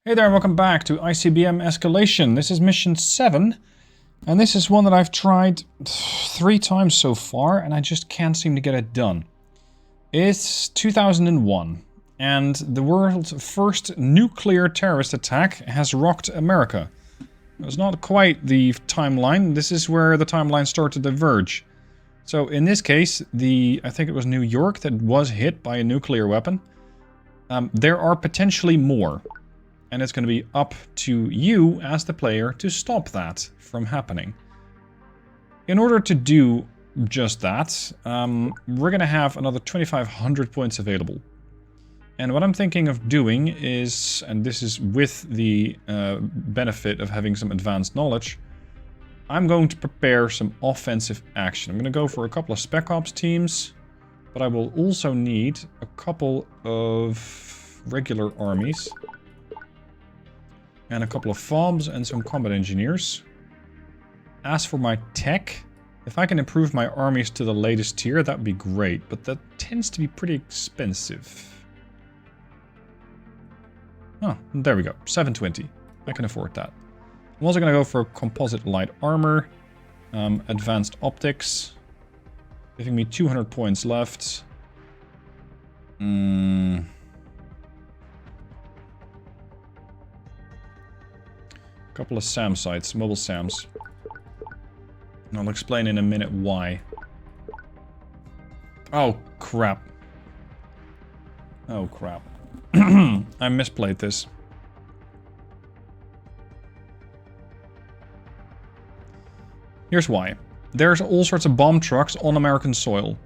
Hey there, welcome back to ICBM Escalation. This is mission 7, and this is one that I've tried 3 times so far, and I just can't seem to get it done. It's 2001, and the world's first nuclear terrorist attack has rocked America. It's not quite the timeline. This is where the timeline starts to diverge. So in this case, I think it was New York that was hit by a nuclear weapon. There are potentially more. And it's going to be up to you as the player to stop that from happening. In order to do just that, we're going to have another 2,500 points available. And what I'm thinking of doing is, and this is with the benefit of having some advanced knowledge, I'm going to prepare some offensive action. I'm going to go for a couple of Spec Ops teams, but I will also need a couple of regular armies. And a couple of FOBs and some combat engineers. As for my tech, if I can improve my armies to the latest tier, that would be great. But that tends to be pretty expensive. Oh, there we go. 720. I can afford that. I'm also going to go for composite light armor. Advanced optics. Giving me 200 points left. Couple of SAM sites, mobile SAMs. And I'll explain in a minute why. Oh, crap. Oh, crap. I misplayed this. Here's why. There's all sorts of bomb trucks on American soil.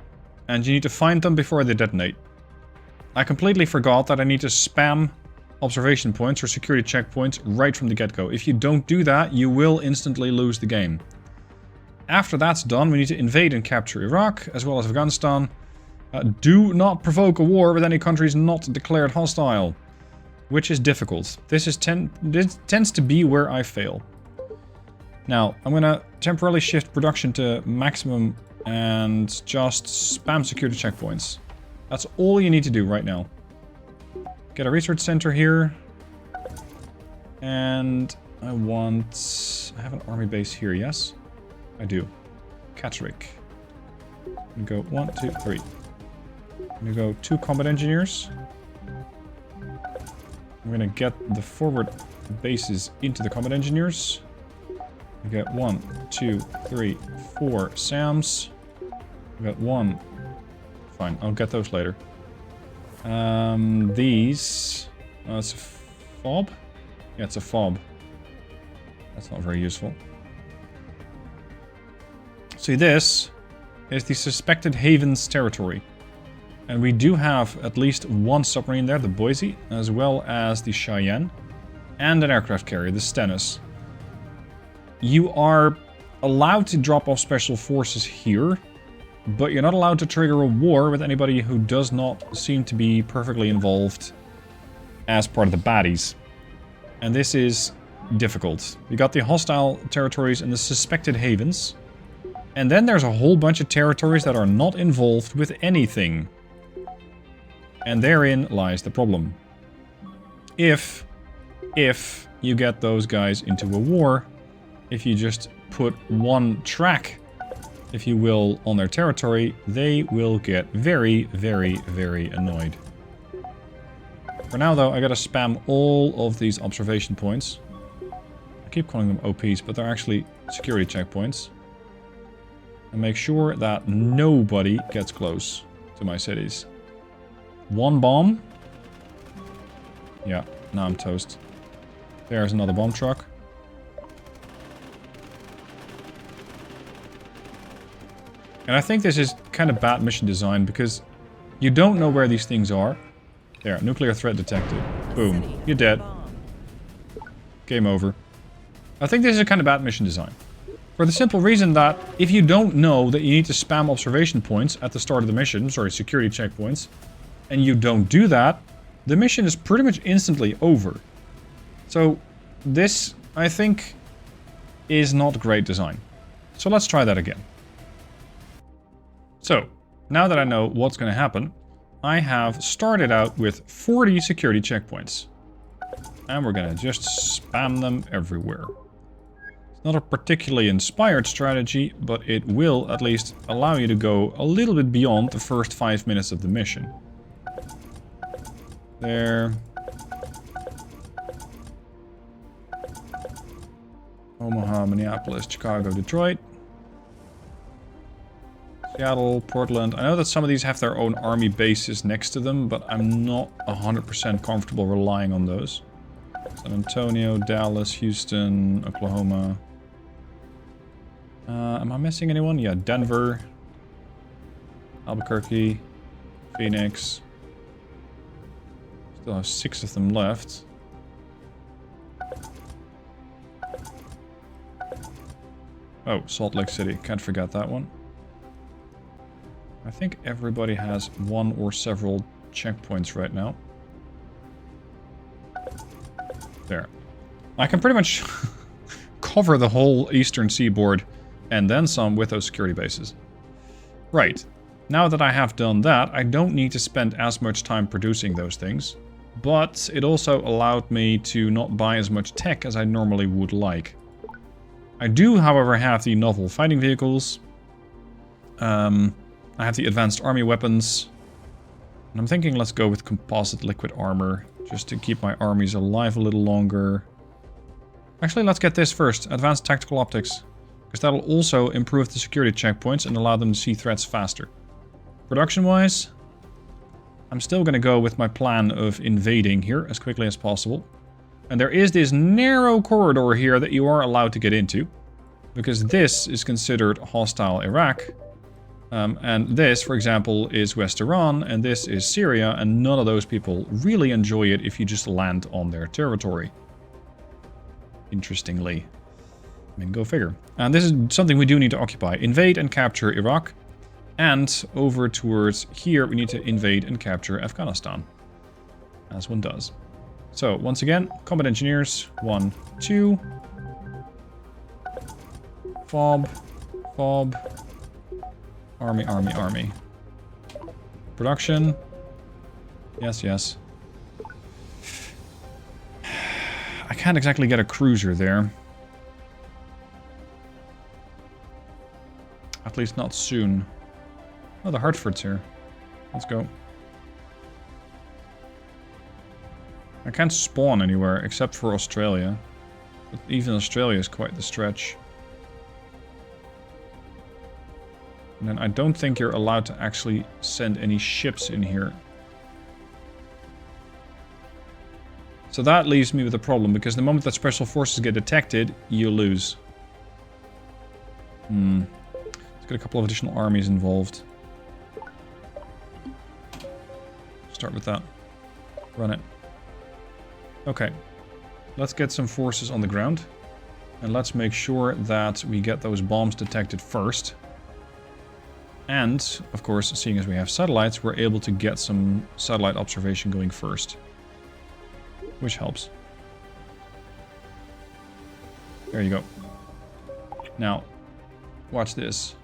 And you need to find them before they detonate. I completely forgot that I need to spam observation points or security checkpoints right from the get-go. If you don't do that, you will instantly lose the game. After that's done, we need to invade and capture Iraq, as well as Afghanistan. Do not provoke a war with any countries not declared hostile, which is difficult. This tends to be where I fail. Now, I'm going to temporarily shift production to maximum and just spam security checkpoints. That's all you need to do right now. Get a research center here. And I have an army base here, yes? I do. Catterick. I'm gonna go 1, 2, 3. I'm gonna go 2 combat engineers. I'm gonna get the forward bases into the combat engineers. I get 1, 2, 3, 4 SAMs. I got 1. Fine, I'll get those later. These... it's a FOB? Yeah, it's a FOB. That's not very useful. See, this is the suspected Havens territory. And we do have at least 1 submarine there, the Boise, as well as the Cheyenne. And an aircraft carrier, the Stennis. You are allowed to drop off special forces here, but you're not allowed to trigger a war with anybody who does not seem to be perfectly involved as part of the baddies. And this is difficult. You got the hostile territories and the suspected havens. And then there's a whole bunch of territories that are not involved with anything. And therein lies the problem. If you get those guys into a war, if you just put 1 track, if you will, on their territory, they will get very, very, very annoyed. For now, though, I gotta spam all of these observation points. I keep calling them OPs, but they're actually security checkpoints. And make sure that nobody gets close to my cities. 1 bomb. Yeah, now I'm toast. There's another bomb truck. And I think this is kind of bad mission design because you don't know where these things are. There, nuclear threat detected. Boom, you're dead. Game over. I think this is a kind of bad mission design. For the simple reason that if you don't know that you need to spam observation points at the start of the mission, sorry, security checkpoints, and you don't do that, the mission is pretty much instantly over. So this, I think, is not great design. So let's try that again. So, now that I know what's going to happen, I have started out with 40 security checkpoints. And we're gonna just spam them everywhere. It's not a particularly inspired strategy, but it will at least allow you to go a little bit beyond the first 5 minutes of the mission. There. Omaha, Minneapolis, Chicago, Detroit. Seattle, Portland. I know that some of these have their own army bases next to them, but I'm not 100% comfortable relying on those. San Antonio, Dallas, Houston, Oklahoma. Am I missing anyone? Yeah, Denver, Albuquerque, Phoenix. Still have 6 of them left. Oh, Salt Lake City. Can't forget that one. I think everybody has one or several checkpoints right now. There. I can pretty much cover the whole eastern seaboard and then some with those security bases. Right. Now that I have done that, I don't need to spend as much time producing those things. But it also allowed me to not buy as much tech as I normally would like. I do, however, have the novel fighting vehicles. I have the advanced army weapons. And I'm thinking let's go with composite liquid armor. Just to keep my armies alive a little longer. Actually, let's get this first. Advanced tactical optics. Because that'll also improve the security checkpoints and allow them to see threats faster. Production-wise, I'm still going to go with my plan of invading here as quickly as possible. And there is this narrow corridor here that you are allowed to get into. Because this is considered hostile Iraq. And this, for example, is West Iran, and this is Syria, and none of those people really enjoy it if you just land on their territory. Interestingly. I mean, go figure. And this is something we do need to occupy. Invade and capture Iraq. And over towards here, we need to invade and capture Afghanistan. As one does. So, once again, combat engineers. 1, 2. Fob. Fob. Army, army, army. Production. Yes, yes. I can't exactly get a cruiser there. At least not soon. Oh, the Hartford's here. Let's go. I can't spawn anywhere except for Australia. But even Australia is quite the stretch. And then I don't think you're allowed to actually send any ships in here. So that leaves me with a problem, because the moment that special forces get detected, you lose. Let's get a couple of additional armies involved. Start with that. Run it. Okay. Let's get some forces on the ground. And let's make sure that we get those bombs detected first. And, of course, seeing as we have satellites, we're able to get some satellite observation going first. Which helps. There you go. Now, watch this.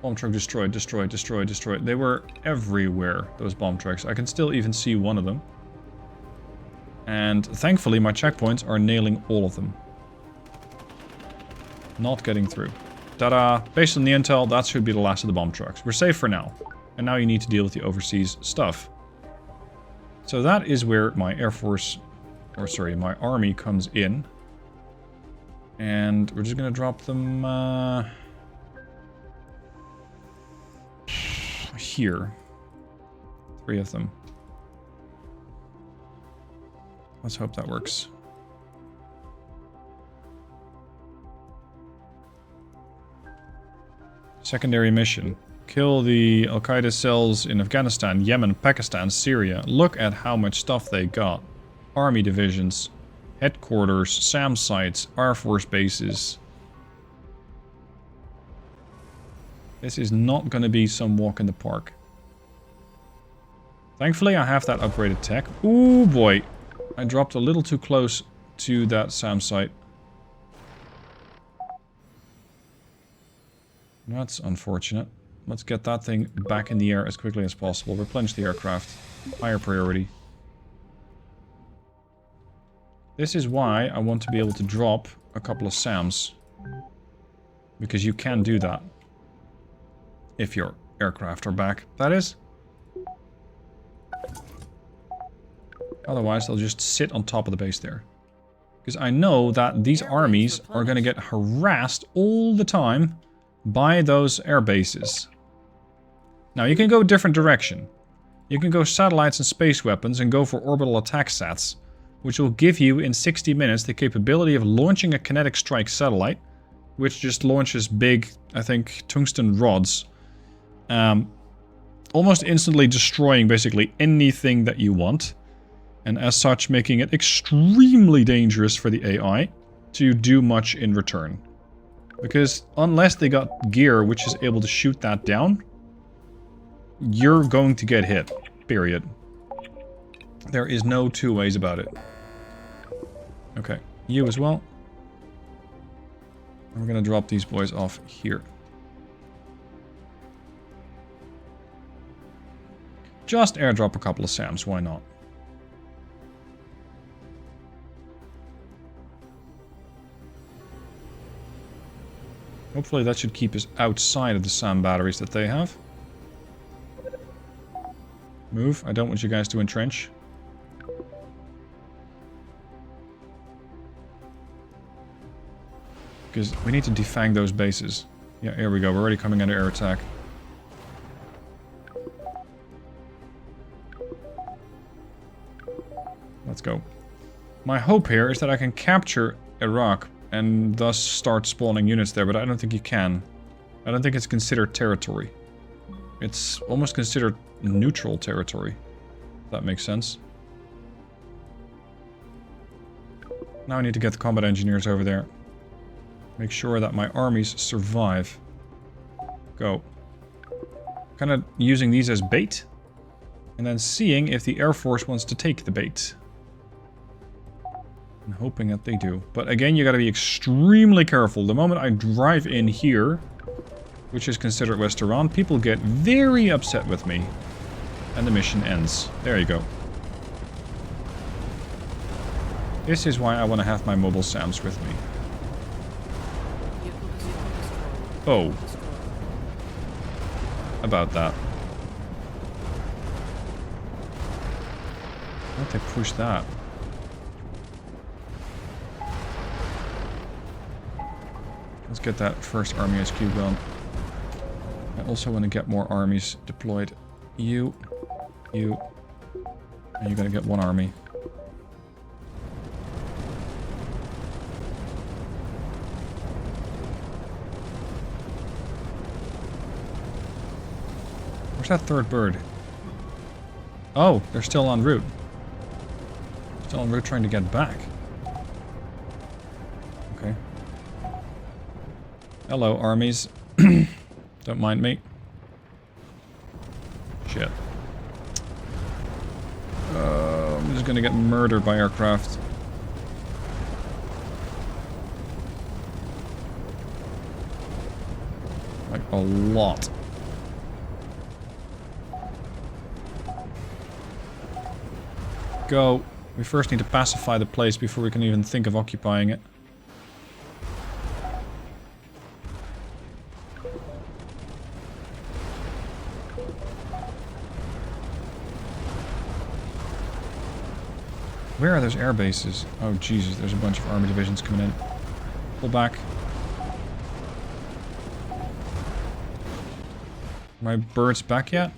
Bomb truck destroyed, destroyed, destroyed, destroyed. They were everywhere, those bomb trucks. I can still even see one of them. And thankfully, my checkpoints are nailing all of them. Not getting through. Ta-da! Based on the intel, that should be the last of the bomb trucks. We're safe for now. And now you need to deal with the overseas stuff. So that is where my Air Force, or sorry, my army comes in. And we're just going to drop them here. 3 of them. Let's hope that works. Secondary mission. Kill the Al-Qaeda cells in Afghanistan, Yemen, Pakistan, Syria. Look at how much stuff they got. Army divisions, headquarters, SAM sites, Air Force bases. This is not going to be some walk in the park. Thankfully, I have that upgraded tech. Ooh, boy. I dropped a little too close to that SAM site. That's unfortunate. Let's get that thing back in the air as quickly as possible. Replenish the aircraft. Higher priority. This is why I want to be able to drop a couple of SAMs. Because you can do that. If your aircraft are back, that is. Otherwise, they'll just sit on top of the base there. Because I know that these armies are going to get harassed all the time by those air bases. Now, you can go a different direction. You can go satellites and space weapons and go for orbital attack sats, which will give you in 60 minutes the capability of launching a kinetic strike satellite, which just launches big, I think, tungsten rods, almost instantly destroying basically anything that you want. And as such, making it extremely dangerous for the AI to do much in return. Because unless they got gear which is able to shoot that down, you're going to get hit. Period. There is no two ways about it. Okay, you as well. And we're gonna drop these boys off here. Just airdrop a couple of SAMs, why not? Hopefully that should keep us outside of the SAM batteries that they have. Move. I don't want you guys to entrench. Because we need to defang those bases. Yeah, here we go. We're already coming under air attack. Let's go. My hope here is that I can capture Iraq and thus start spawning units there, but I don't think you can. I don't think it's considered territory. It's almost considered neutral territory. If that makes sense. Now I need to get the combat engineers over there. Make sure that my armies survive. Go. Kind of using these as bait. And then seeing if the Air Force wants to take the bait. And hoping that they do. But again, you gotta be extremely careful. The moment I drive in here, which is considered West Iran, people get very upset with me. And the mission ends. There you go. This is why I want to have my mobile SAMs with me. Oh. About that. Why don't they push that? Let's get that first army HQ going. I also want to get more armies deployed. You, and you gotta get one army. Where's that third bird? Oh, they're still en route. Still en route trying to get back. Okay. Hello, armies. Don't mind me. Shit. I'm just gonna get murdered by aircraft. Like, a lot. Go. We first need to pacify the place before we can even think of occupying it. Where are those air bases? Oh Jesus, there's a bunch of army divisions coming in. Pull back. My birds back yet?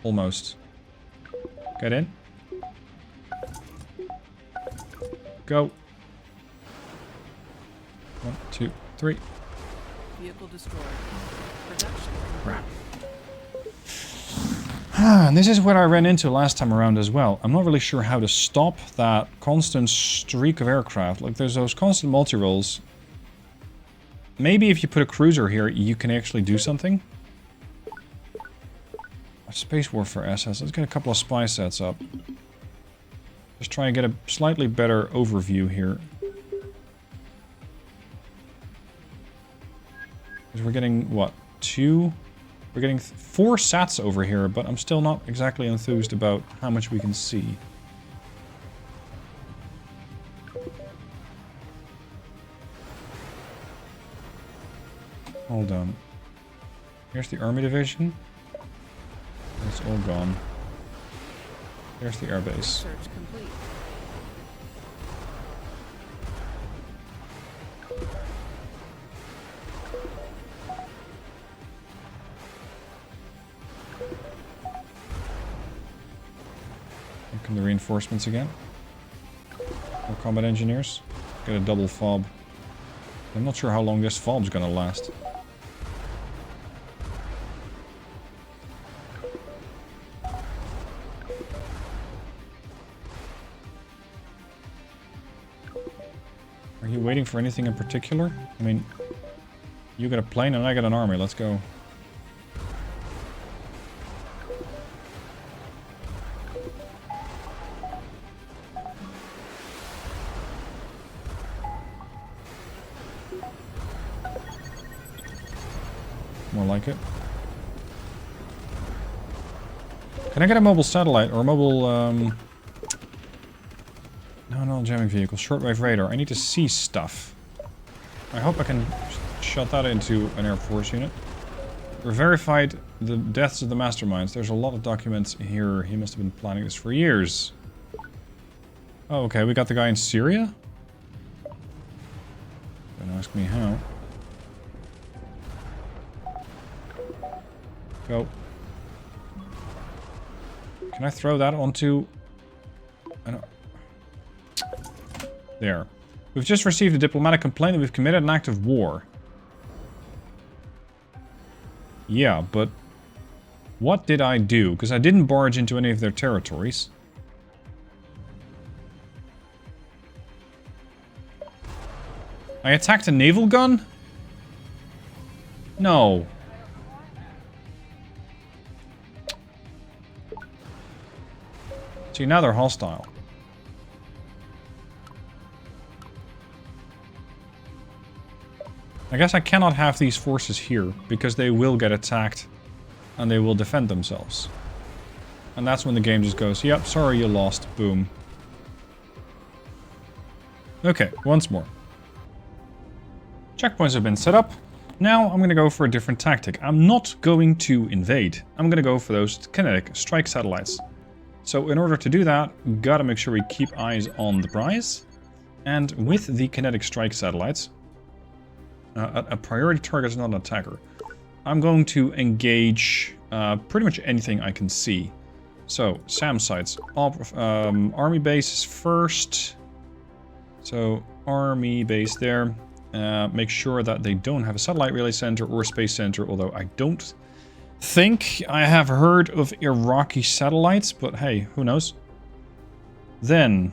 Almost. Get in. Go. 1, 2, 3. Vehicle destroyed. Production. Crap. And this is what I ran into last time around as well. I'm not really sure how to stop that constant streak of aircraft. Like, there's those constant multi-rolls. Maybe if you put a cruiser here, you can actually do something. A Space Warfare SS. Let's get a couple of spy sets up. Just try and get a slightly better overview here. Because we're getting, what, 2? We're getting 4 sats over here, but I'm still not exactly enthused about how much we can see. Hold on. Here's the army division. It's all gone. There's the airbase. Research complete. Here come the reinforcements again. More combat engineers. Get a double fob. I'm not sure how long this fob's gonna last. Are you waiting for anything in particular? I mean, you got a plane and I got an army. Let's go. More like it. Can I get a mobile satellite or a mobile, No, jamming vehicle. Shortwave radar. I need to see stuff. I hope I can shut that into an Air Force unit. We verified the deaths of the masterminds. There's a lot of documents here. He must have been planning this for years. Oh, okay. We got the guy in Syria? Don't ask me how. Go. Can I throw that onto... There. We've just received a diplomatic complaint that we've committed an act of war. Yeah, but... what did I do? Because I didn't barge into any of their territories. I attacked a naval gun? No. See, now they're hostile. I guess I cannot have these forces here, because they will get attacked, and they will defend themselves. And that's when the game just goes, yep, sorry you lost, boom. Okay, once more. Checkpoints have been set up. Now I'm going to go for a different tactic. I'm not going to invade. I'm going to go for those kinetic strike satellites. So in order to do that, gotta make sure we keep eyes on the prize. And with the kinetic strike satellites, a priority target is not an attacker. I'm going to engage pretty much anything I can see. So, SAM sites. Army bases first. So, army base there. Make sure that they don't have a satellite relay center or space center, although I don't think I have heard of Iraqi satellites, but hey, who knows? Then,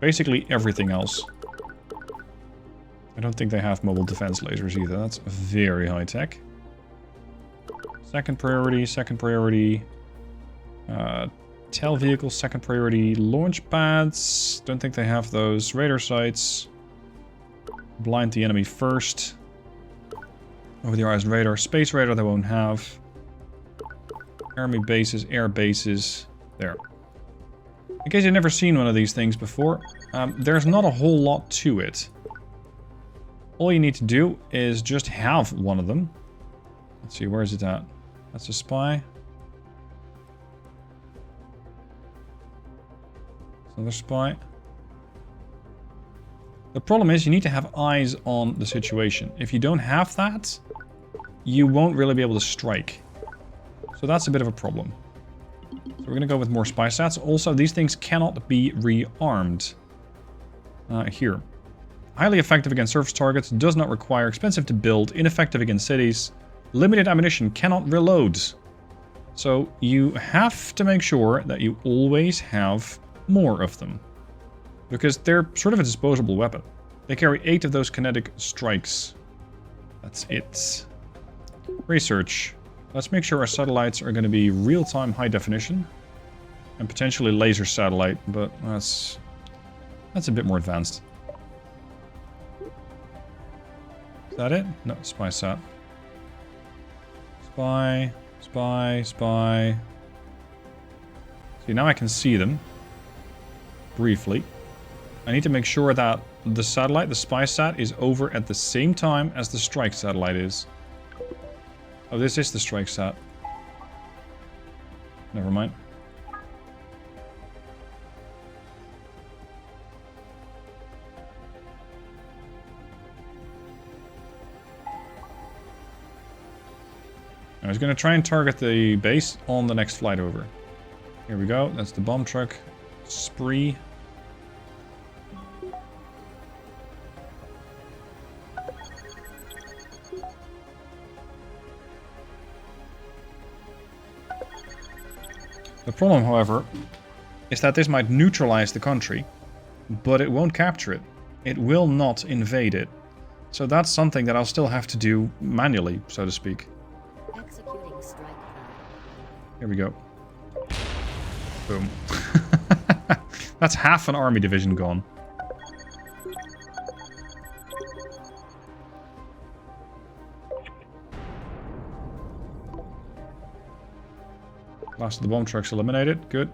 basically everything else. I don't think they have mobile defense lasers either. That's very high tech. Second priority, second priority. Tail vehicles, second priority. Launch pads, don't think they have those. Radar sites. Blind the enemy first. Over the horizon radar. Space radar they won't have. Army bases, air bases. There. In case you've never seen one of these things before, there's not a whole lot to it. All you need to do is just have one of them. Let's see, where is it at? That's a spy. Another spy. The problem is you need to have eyes on the situation. If you don't have that, you won't really be able to strike. So that's a bit of a problem. So we're going to go with more spy stats. Also, these things cannot be rearmed. Here. Highly effective against surface targets, does not require, expensive to build, ineffective against cities, limited ammunition, cannot reload. So you have to make sure that you always have more of them. Because they're sort of a disposable weapon. They carry 8 of those kinetic strikes. That's it. Research. Let's make sure our satellites are going to be real-time high definition. And potentially laser satellite, but that's a bit more advanced. Is that it? No, spy sat. Spy, spy, spy. See, now I can see them. Briefly. I need to make sure that the satellite, the spy sat, is over at the same time as the strike satellite is. Oh, this is the strike sat. Never mind. I was going to try and target the base on the next flight over. Here we go. That's the bomb truck spree. The problem, however, is that this might neutralize the country, but it won't capture it. It will not invade it. So that's something that I'll still have to do manually, so to speak. Executing strike plan. Here we go. Boom. That's half an army division gone. Last of the bomb trucks eliminated. Good.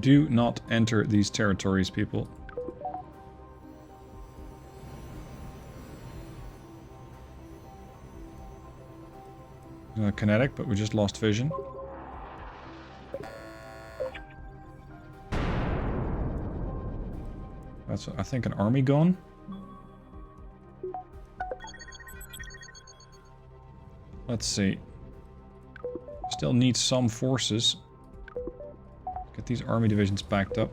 Do not enter these territories, people. Kinetic, but we just lost vision. That's, I think, an army gone. Let's see. Still need some forces. Get these army divisions backed up.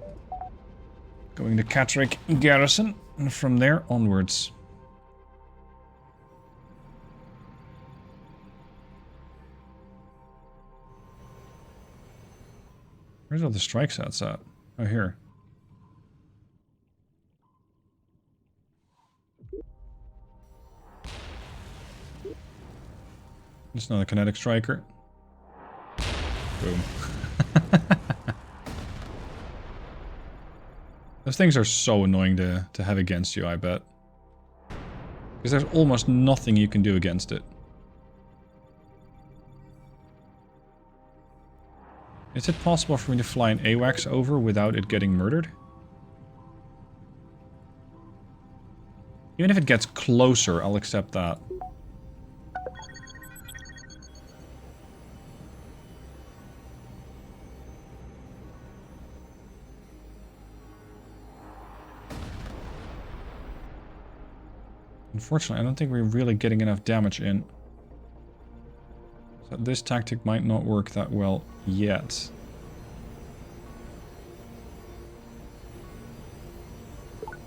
Going to Catterick Garrison, and from there onwards. Where's all the strike sets at? Oh, here. Just another kinetic striker. Boom. Those things are so annoying to have against you, I bet. Because there's almost nothing you can do against it. Is it possible for me to fly an AWACS over without it getting murdered? Even if it gets closer, I'll accept that. Unfortunately, I don't think we're really getting enough damage in. So this tactic might not work that well yet.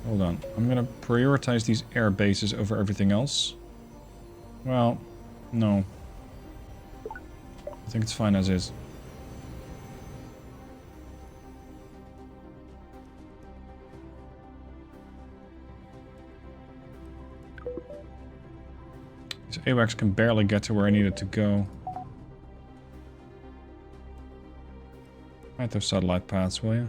Hold on. I'm going to prioritize these air bases over everything else. Well, no. I think it's fine as is. These AWACS can barely get to where I needed to go. Right, those satellite paths, will you?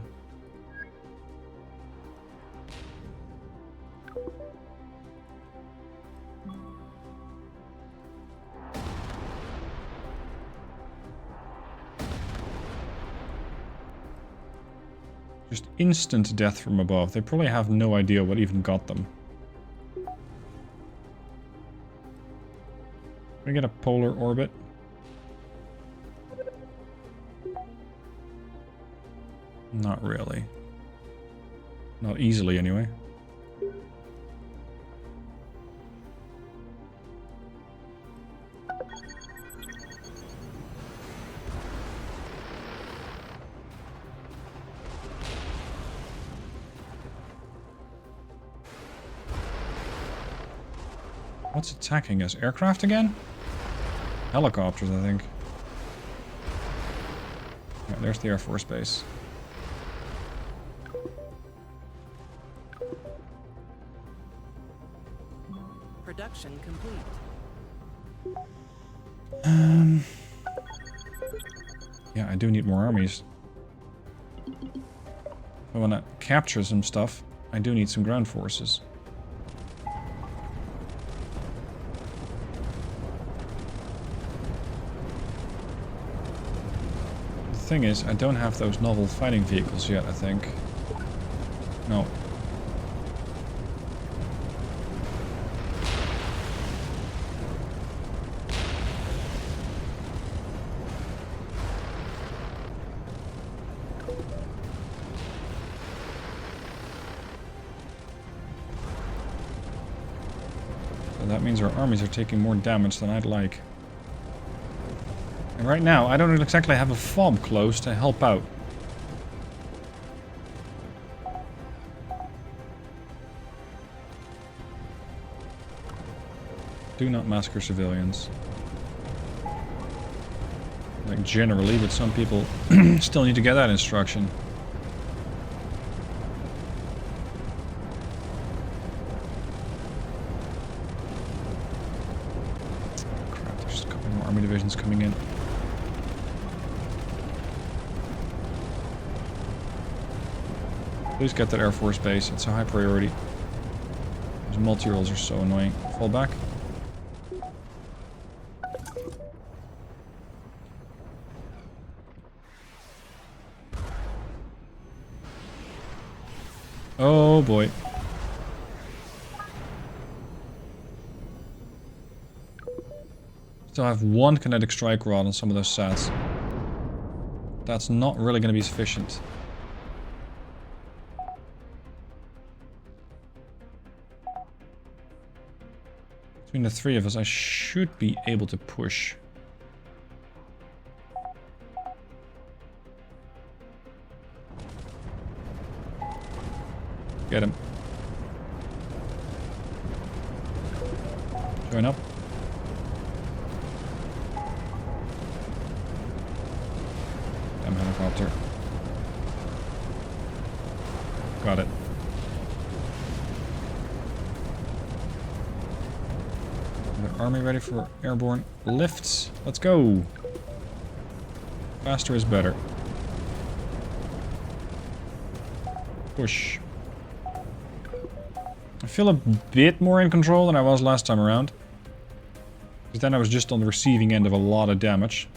Just instant death from above. They probably have no idea what even got them. Can we get a polar orbit? Not really. Not easily, anyway. What's attacking us? Aircraft again? Helicopters, I think. Yeah, there's the Air Force Base. Production complete. Yeah, I do need more armies. If I want to capture some stuff, I do need some ground forces. thing is, I don't have those novel fighting vehicles yet, I think. No. So that means our armies are taking more damage than I'd like. And right now, I don't exactly have a fob close to help out. Do not massacre civilians. Like generally, but some people still need to get that instruction. Crap, there's just a couple more army divisions coming in. Please get that Air Force base, it's a high priority. Those multi-rolls are so annoying. Fall back. Oh boy. Still have one kinetic strike rod on some of those sats. That's not really going to be sufficient. Between the three of us, I should be able to push. Get him. Join up. Damn helicopter. Got it. The army ready for airborne lifts. Let's go. Faster is better. Push. I feel a bit more in control than I was last time around. Because then I was just on the receiving end of a lot of damage.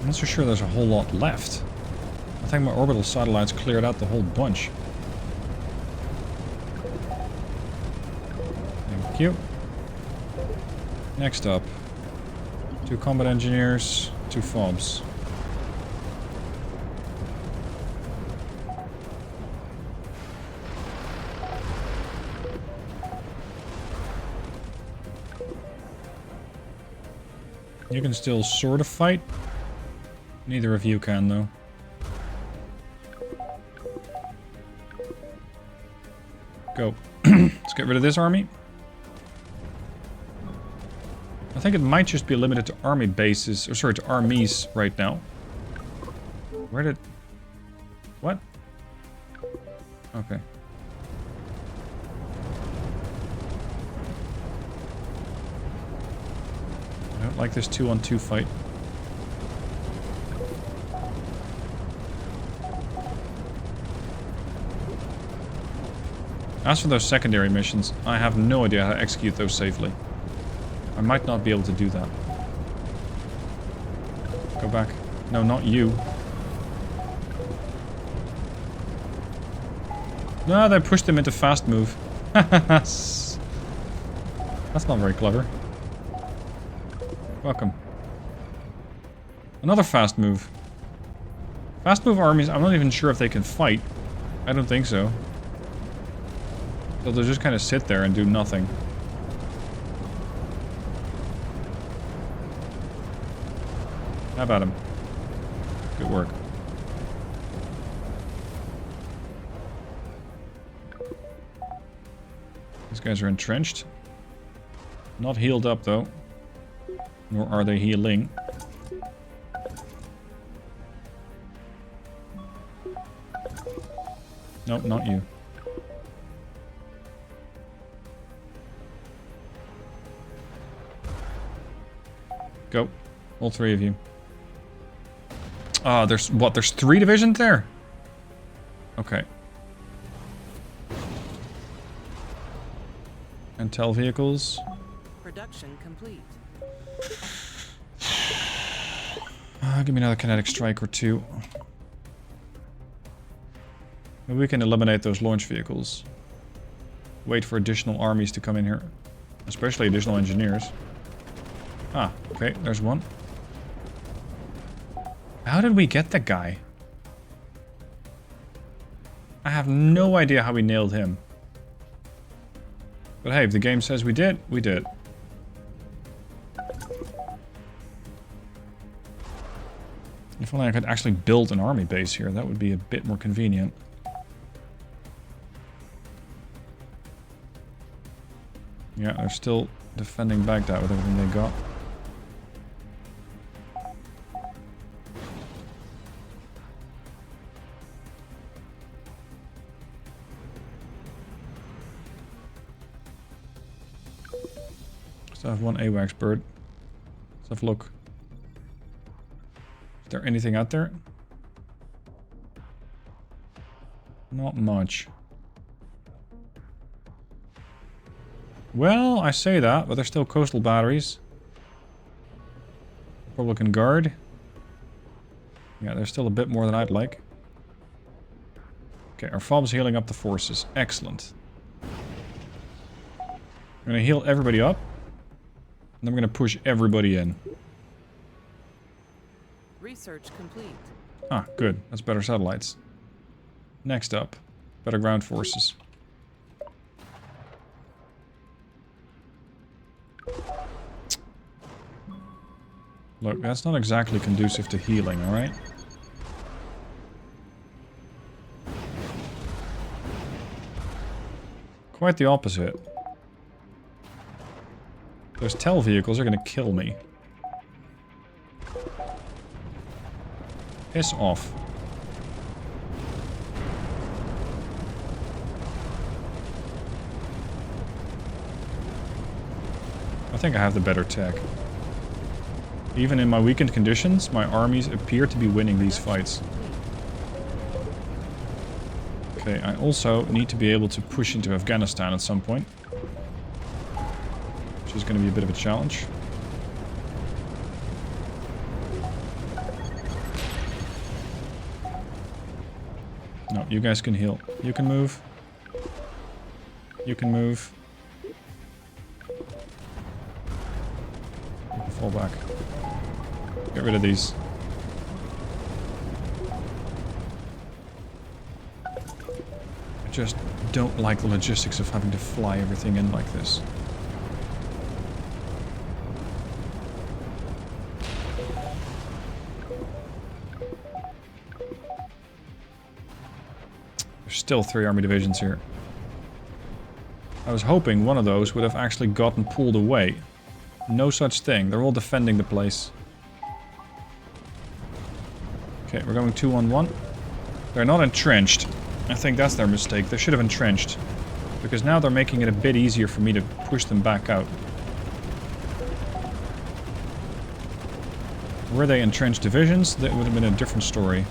I'm not so sure there's a whole lot left. I think my orbital satellites cleared out the whole bunch. Thank you. Next up, 2 combat engineers, 2 FOBs. You can still sort of fight. Neither of you can, though. Go. Let's get rid of this army. I think it might just be limited to army bases, or sorry, to armies right now. Where did... What? Okay. I don't like this 2-on-2 fight. As for those secondary missions, I have no idea how to execute those safely. I might not be able to do that. Go back. No, not you. No, they pushed him into fast move. That's not very clever. Welcome. Another fast move. Fast move armies, I'm not even sure if they can fight. I don't think so. So they'll just kind of sit there and do nothing. How about him? Good work. These guys are entrenched. Not healed up though. Nor are they healing. Nope, not you. Go. All 3 of you. There's what? There's 3 divisions there? Okay. Intel vehicles. Production complete. Give me another kinetic strike or two. Maybe we can eliminate those launch vehicles. Wait for additional armies to come in here. Especially additional engineers. Ah, okay, there's one. How did we get that guy? I have no idea how we nailed him. But hey, if the game says we did, we did. If only I could actually build an army base here, that would be a bit more convenient. Yeah, they're still defending Baghdad with everything they got. Still have one AWACS bird. Let's have a look. Is there anything out there? Not much. Well, I say that, but there's still coastal batteries. Republican Guard. Yeah, there's still a bit more than I'd like. Okay, our FOB's healing up the forces. Excellent. I'm gonna heal everybody up. And then we're gonna push everybody in. Research complete. Ah, good. That's better satellites. Next up, better ground forces. Look, that's not exactly conducive to healing, alright? Quite the opposite. Those TEL vehicles are gonna kill me. Piss off. I think I have the better tech. Even in my weakened conditions, my armies appear to be winning these fights. Okay, I also need to be able to push into Afghanistan at some point. Which is going to be a bit of a challenge. No, you guys can heal. You can move. You can move. You can fall back. Get rid of these. I just don't like the logistics of having to fly everything in like this. There's still 3 army divisions here. I was hoping one of those would have actually gotten pulled away. No such thing. They're all defending the place. Okay, we're going 2-on-1. They're not entrenched. I think that's their mistake. They should have entrenched. Because now they're making it a bit easier for me to push them back out. Were they entrenched divisions, that would have been a different story.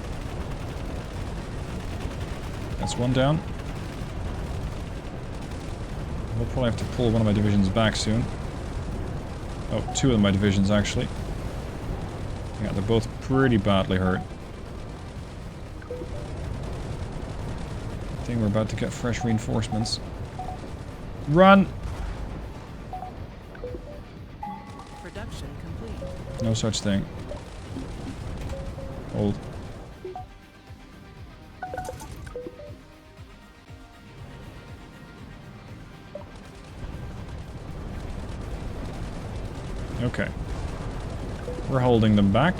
That's one down. We'll probably have to pull one of my divisions back soon. Oh, 2 of my divisions actually. Yeah, they're both pretty badly hurt. I think we're about to get fresh reinforcements. Run! Production complete. No such thing. Hold. Okay. We're holding them back.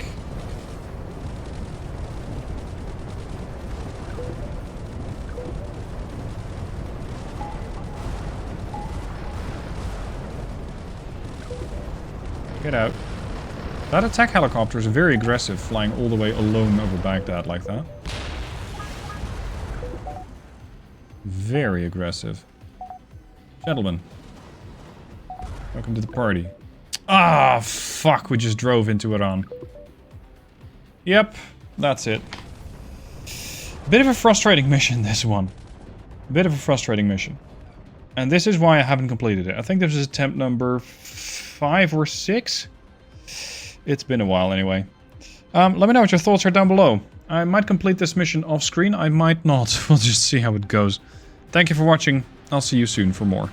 Get out. That attack helicopter is very aggressive, flying all the way alone over Baghdad like that. Very aggressive. Gentlemen. Welcome to the party. Ah, fuck, we just drove into Iran. Yep, that's it. Bit of a frustrating mission, this one. Bit of a frustrating mission. And this is why I haven't completed it. I think this is attempt number 5 or 6. It's been a while anyway. Let me know what your thoughts are down below. I might complete this mission off screen, I might not. We'll just see how it goes. Thank you for watching. I'll see you soon for more.